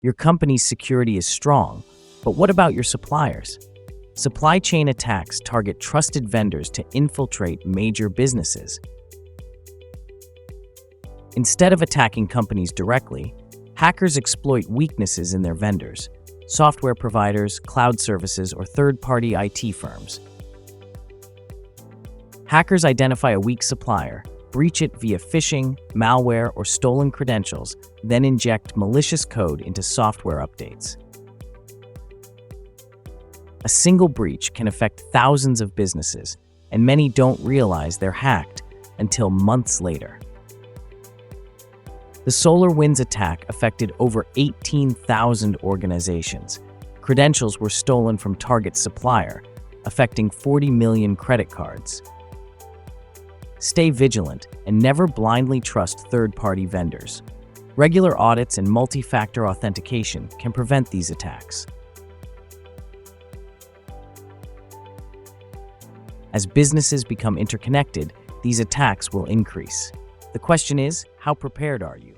Your company's security is strong, but what about your suppliers? Supply chain attacks target trusted vendors to infiltrate major businesses. Instead of attacking companies directly, hackers exploit weaknesses in their vendors, software providers, cloud services, or third-party IT firms. Hackers identify a weak supplier, breach it via phishing, malware, or stolen credentials, then inject malicious code into software updates. A single breach can affect thousands of businesses, and many don't realize they're hacked until months later. The SolarWinds attack affected over 18,000 organizations. Credentials were stolen from Target's supplier, affecting 40 million credit cards. Stay vigilant and never blindly trust third-party vendors. Regular audits and multi-factor authentication can prevent these attacks. As businesses become interconnected, these attacks will increase. The question is, how prepared are you?